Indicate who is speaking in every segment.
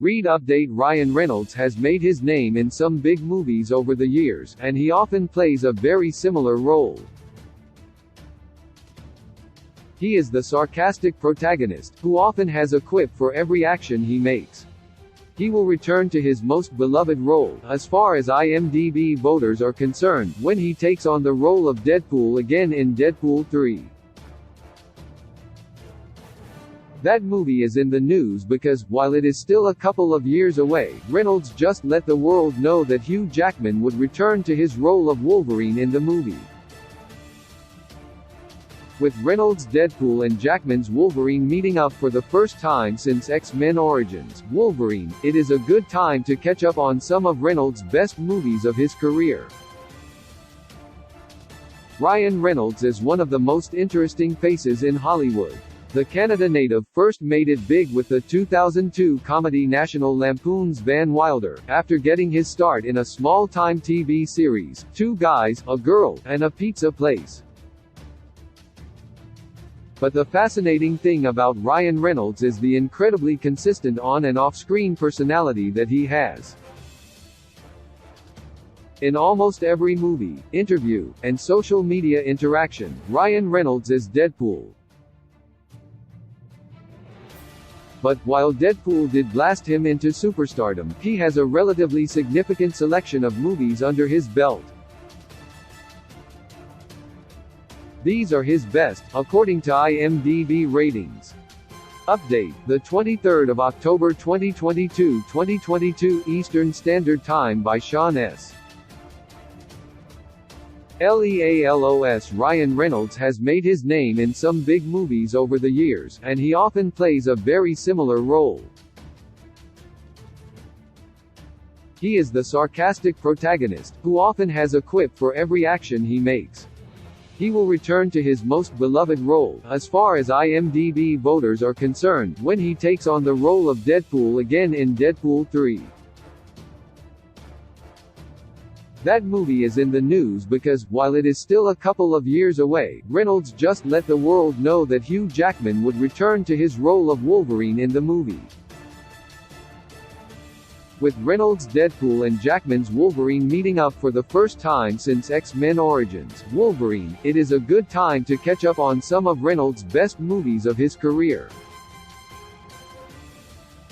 Speaker 1: Read update. Ryan Reynolds has made his name in some big movies over the years, and he often plays a very similar role. He is the sarcastic protagonist, who often has a quip for every action he makes. He will return to his most beloved role, as far as IMDb voters are concerned, when he takes on the role of Deadpool again in Deadpool 3. That movie is in the news because, while it is still a couple of years away, Reynolds just let the world know that Hugh Jackman would return to his role of Wolverine in the movie. With Reynolds' Deadpool and Jackman's Wolverine meeting up for the first time since X-Men Origins Wolverine, it is a good time to catch up on some of Reynolds' best movies of his career. Ryan Reynolds is one of the most interesting faces in Hollywood. The Canada native first made it big with the 2002 comedy National Lampoon's Van Wilder, after getting his start in a small-time TV series, Two Guys, a Girl, and a Pizza Place. But the fascinating thing about Ryan Reynolds is the incredibly consistent on- and off-screen personality that he has. In almost every movie, interview, and social media interaction, Ryan Reynolds is Deadpool. But, while Deadpool did blast him into superstardom, he has a relatively significant selection of movies under his belt. These are his best, according to IMDb ratings. Update: the 23rd of October 2022 Eastern Standard Time by Sean S. Leals. Ryan Reynolds has made his name in some big movies over the years, and he often plays a very similar role. He is the sarcastic protagonist, who often has a quip for every action he makes. He will return to his most beloved role, as far as IMDb voters are concerned, when he takes on the role of Deadpool again in Deadpool 3. That movie is in the news because, while it is still a couple of years away, Reynolds just let the world know that Hugh Jackman would return to his role of Wolverine in the movie. With Reynolds' Deadpool and Jackman's Wolverine meeting up for the first time since X-Men Origins Wolverine, it is a good time to catch up on some of Reynolds' best movies of his career.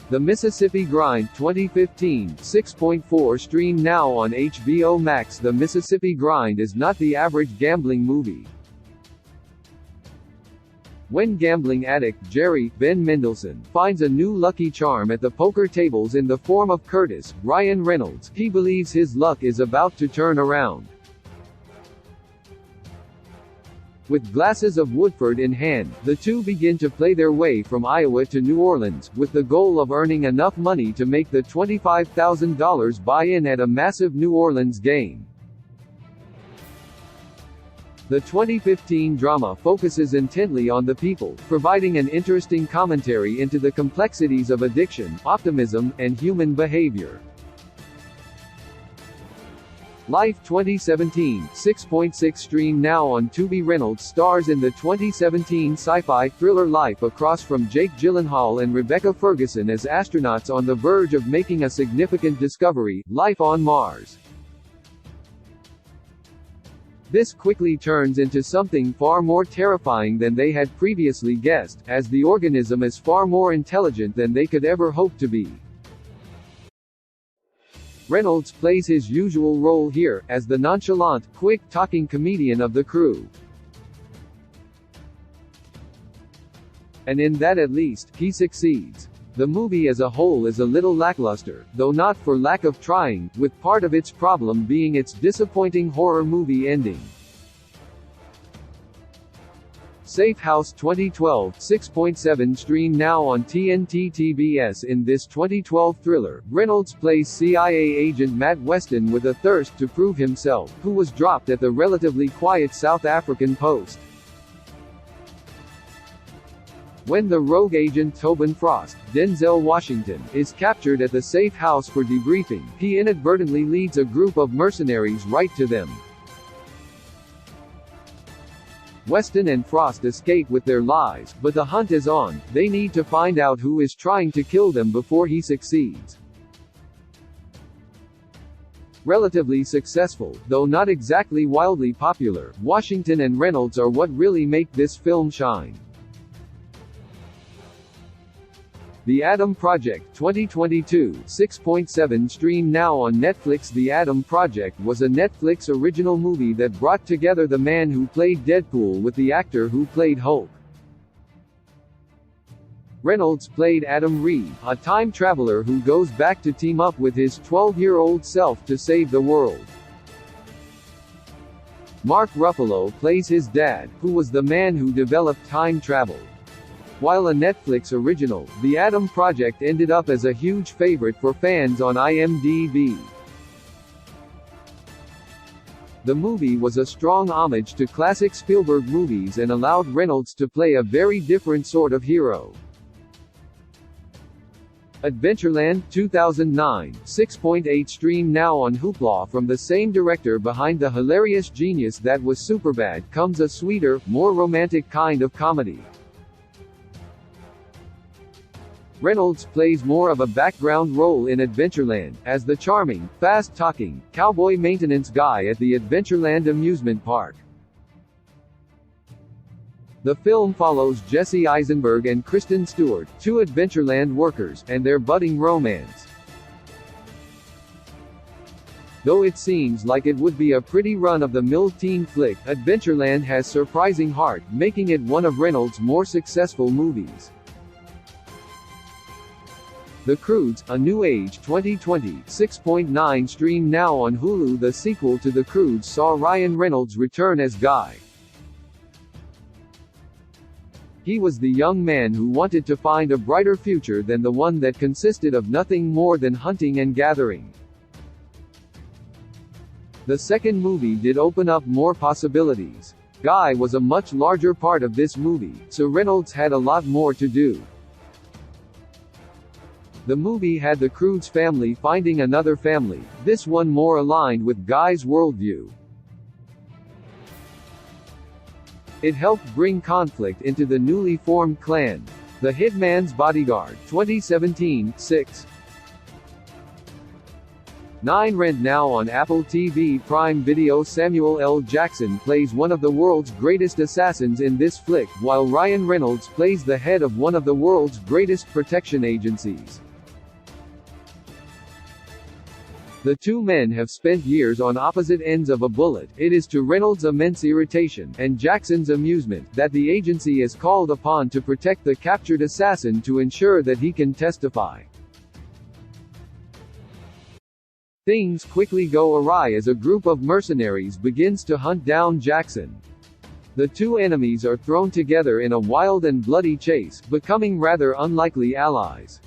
Speaker 1: The Mississippi Grind 2015, 6.4 stream now on HBO Max. The Mississippi Grind is not the average gambling movie. When gambling addict Jerry Ben Mendelsohn finds a new lucky charm at the poker tables in the form of Curtis Ryan Reynolds, he believes his luck is about to turn around. With glasses of Woodford in hand, the two begin to play their way from Iowa to New Orleans, with the goal of earning enough money to make the $25,000 buy-in at a massive New Orleans game. The 2015 drama focuses intently on the people, providing an interesting commentary into the complexities of addiction, optimism, and human behavior. Life 2017, 6.6 stream now on Tubi. Reynolds stars in the 2017 sci-fi thriller Life across from Jake Gyllenhaal and Rebecca Ferguson as astronauts on the verge of making a significant discovery, life on Mars. This quickly turns into something far more terrifying than they had previously guessed, as the organism is far more intelligent than they could ever hope to be. Reynolds plays his usual role here, as the nonchalant, quick-talking comedian of the crew. And in that at least, he succeeds. The movie as a whole is a little lackluster, though not for lack of trying, with part of its problem being its disappointing horror movie ending. Safe House 2012, 6.7 stream now on TNT TBS. In this 2012 thriller, Reynolds plays CIA agent Matt Weston with a thirst to prove himself, who was dropped at the relatively quiet South African post. When the rogue agent Tobin Frost, Denzel Washington, is captured at the safe house for debriefing, he inadvertently leads a group of mercenaries right to them. Weston and Frost escape with their lives, but the hunt is on. They need to find out who is trying to kill them before he succeeds. Relatively successful, though not exactly wildly popular, Washington and Reynolds are what really make this film shine. The Adam Project 2022, 6.7 stream now on Netflix. The Adam Project was a Netflix original movie that brought together the man who played Deadpool with the actor who played Hulk. Reynolds played Adam Reed, a time traveler who goes back to team up with his 12-year-old self to save the world. Mark Ruffalo plays his dad, who was the man who developed time travel. While a Netflix original, The Adam Project ended up as a huge favorite for fans on IMDb. The movie was a strong homage to classic Spielberg movies and allowed Reynolds to play a very different sort of hero. Adventureland 2009, 6.8 stream now on Hoopla. From the same director behind the hilarious genius that was Superbad comes a sweeter, more romantic kind of comedy. Reynolds plays more of a background role in Adventureland, as the charming, fast-talking, cowboy maintenance guy at the Adventureland amusement park. The film follows Jesse Eisenberg and Kristen Stewart, two Adventureland workers, and their budding romance. Though it seems like it would be a pretty run-of-the-mill teen flick, Adventureland has surprising heart, making it one of Reynolds' more successful movies. The Croods, A New Age 2020, 6.9 stream now on Hulu. The sequel to The Croods saw Ryan Reynolds return as Guy. He was the young man who wanted to find a brighter future than the one that consisted of nothing more than hunting and gathering. The second movie did open up more possibilities. Guy was a much larger part of this movie, so Reynolds had a lot more to do. The movie had the Croods family finding another family, this one more aligned with Guy's worldview. It helped bring conflict into the newly formed clan. The Hitman's Bodyguard 2017, 6. 9 rent now on Apple TV Prime Video. Samuel L. Jackson plays one of the world's greatest assassins in this flick, while Ryan Reynolds plays the head of one of the world's greatest protection agencies. The two men have spent years on opposite ends of a bullet. It is to Reynolds' immense irritation, and Jackson's amusement, that the agency is called upon to protect the captured assassin to ensure that he can testify. Things quickly go awry as a group of mercenaries begins to hunt down Jackson. The two enemies are thrown together in a wild and bloody chase, becoming rather unlikely allies.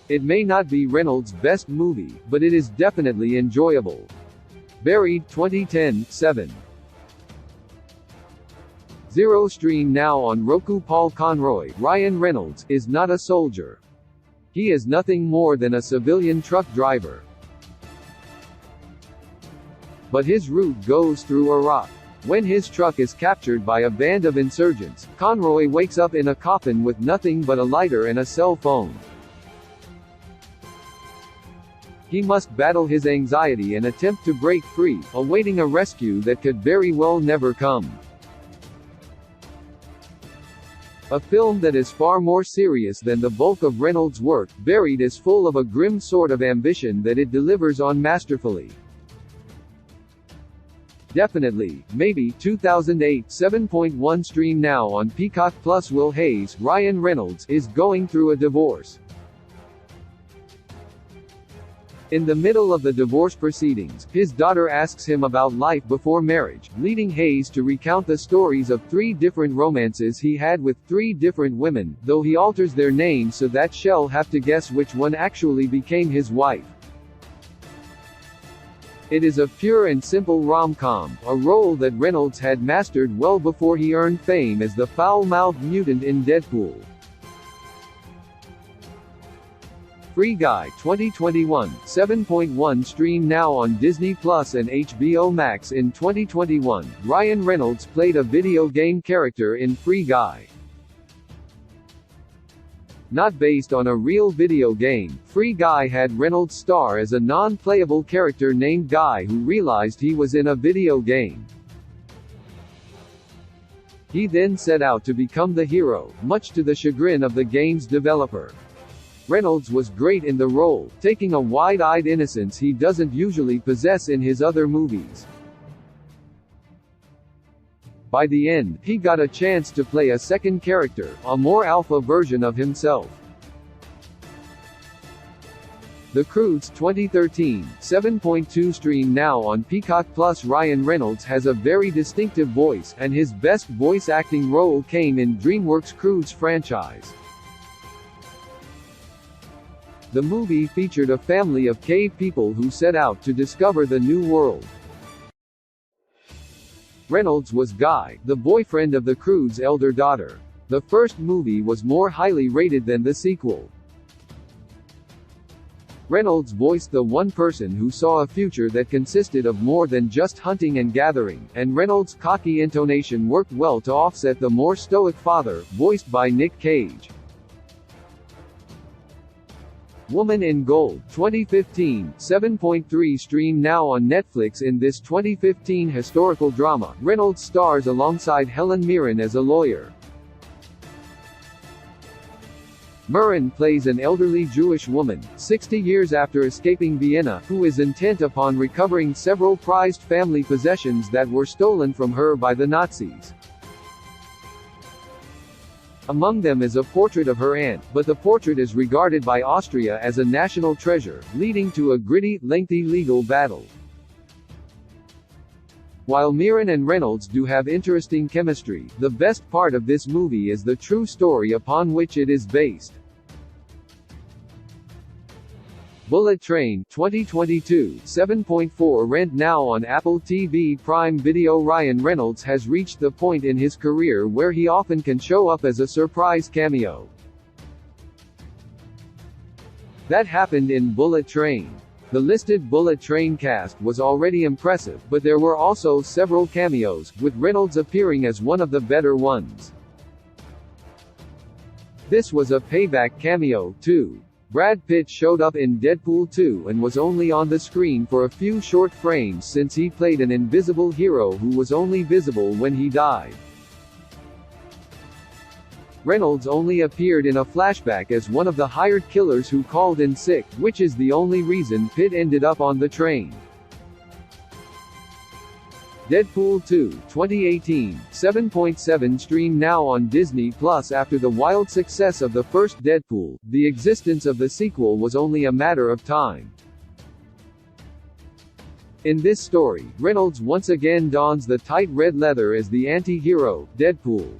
Speaker 1: It may not be Reynolds' best movie, but it is definitely enjoyable. Buried 2010, 7. 0 stream now on Roku. Paul Conroy, Ryan Reynolds, is not a soldier. He is nothing more than a civilian truck driver. But his route goes through Iraq. When his truck is captured by a band of insurgents, Conroy wakes up in a coffin with nothing but a lighter and a cell phone. He must battle his anxiety and attempt to break free, awaiting a rescue that could very well never come. A film that is far more serious than the bulk of Reynolds' work, Buried is full of a grim sort of ambition that it delivers on masterfully. Definitely, maybe, 2008, 7.1 stream now on Peacock Plus. Will Hayes, Ryan Reynolds, is going through a divorce. In the middle of the divorce proceedings, his daughter asks him about life before marriage, leading Hayes to recount the stories of 3 different romances he had with 3 different women, though he alters their names so that she'll have to guess which one actually became his wife. It is a pure and simple rom-com, a role that Reynolds had mastered well before he earned fame as the foul-mouthed mutant in Deadpool. Free Guy 2021, 7.1 stream now on Disney Plus and HBO Max. In 2021, Ryan Reynolds played a video game character in Free Guy. Not based on a real video game, Free Guy had Reynolds star as a non-playable character named Guy who realized he was in a video game. He then set out to become the hero, much to the chagrin of the game's developer. Reynolds was great in the role, taking a wide-eyed innocence he doesn't usually possess in his other movies. By the end, he got a chance to play a second character, a more alpha version of himself. The Croods 2013, 7.2 stream now on Peacock Plus. Ryan Reynolds has a very distinctive voice, and his best voice acting role came in DreamWorks' Croods franchise. The movie featured a family of cave people who set out to discover the new world. Reynolds was Guy, the boyfriend of the Croods' elder daughter. The first movie was more highly rated than the sequel. Reynolds voiced the one person who saw a future that consisted of more than just hunting and gathering, and Reynolds' cocky intonation worked well to offset the more stoic father, voiced by Nick Cage. Woman in Gold 2015, 7.3 stream now on Netflix. In this 2015 historical drama, Reynolds stars alongside Helen Mirren as a lawyer. Mirren plays an elderly Jewish woman, 60 years after escaping Vienna, who is intent upon recovering several prized family possessions that were stolen from her by the Nazis. Among them is a portrait of her aunt, but the portrait is regarded by Austria as a national treasure, leading to a gritty, lengthy legal battle. While Mirren and Reynolds do have interesting chemistry, the best part of this movie is the true story upon which it is based. Bullet Train 2022, 7.4 rent now on Apple TV Prime Video. Ryan Reynolds has reached the point in his career where he often can show up as a surprise cameo. That happened in Bullet Train. The listed Bullet Train cast was already impressive, but there were also several cameos, with Reynolds appearing as one of the better ones. This was a payback cameo, too. Brad Pitt showed up in Deadpool 2 and was only on the screen for a few short frames since he played an invisible hero who was only visible when he died. Reynolds only appeared in a flashback as one of the hired killers who called in sick, which is the only reason Pitt ended up on the train. Deadpool 2, 2018, 7.7 stream now on Disney Plus. After the wild success of the first Deadpool, the existence of the sequel was only a matter of time. In this story, Reynolds once again dons the tight red leather as the anti-hero, Deadpool.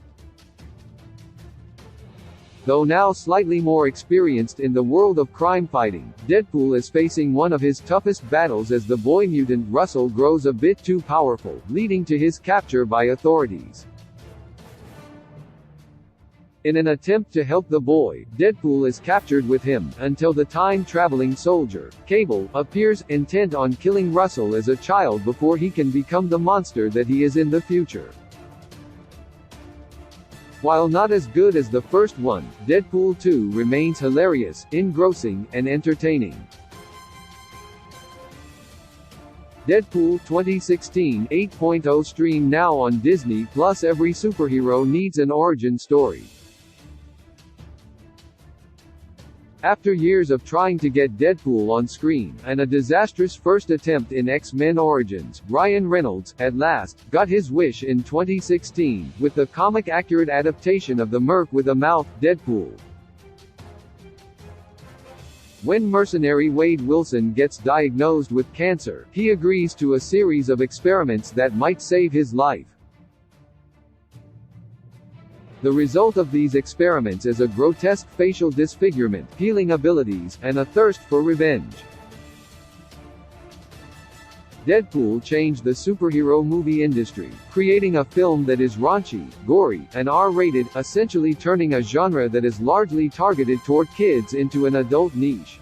Speaker 1: Though now slightly more experienced in the world of crime fighting, Deadpool is facing one of his toughest battles as the boy mutant Russell grows a bit too powerful, leading to his capture by authorities. In an attempt to help the boy, Deadpool is captured with him, until the time-traveling soldier, Cable, appears, intent on killing Russell as a child before he can become the monster that he is in the future. While not as good as the first one, Deadpool 2 remains hilarious, engrossing, and entertaining. Deadpool 2016, 8.0 stream now on Disney Plus. Every superhero needs an origin story. After years of trying to get Deadpool on screen, and a disastrous first attempt in X-Men Origins, Ryan Reynolds, at last, got his wish in 2016, with the comic-accurate adaptation of the Merc with a Mouth, Deadpool. When mercenary Wade Wilson gets diagnosed with cancer, he agrees to a series of experiments that might save his life. The result of these experiments is a grotesque facial disfigurement, healing abilities, and a thirst for revenge. Deadpool changed the superhero movie industry, creating a film that is raunchy, gory, and R-rated, essentially turning a genre that is largely targeted toward kids into an adult niche.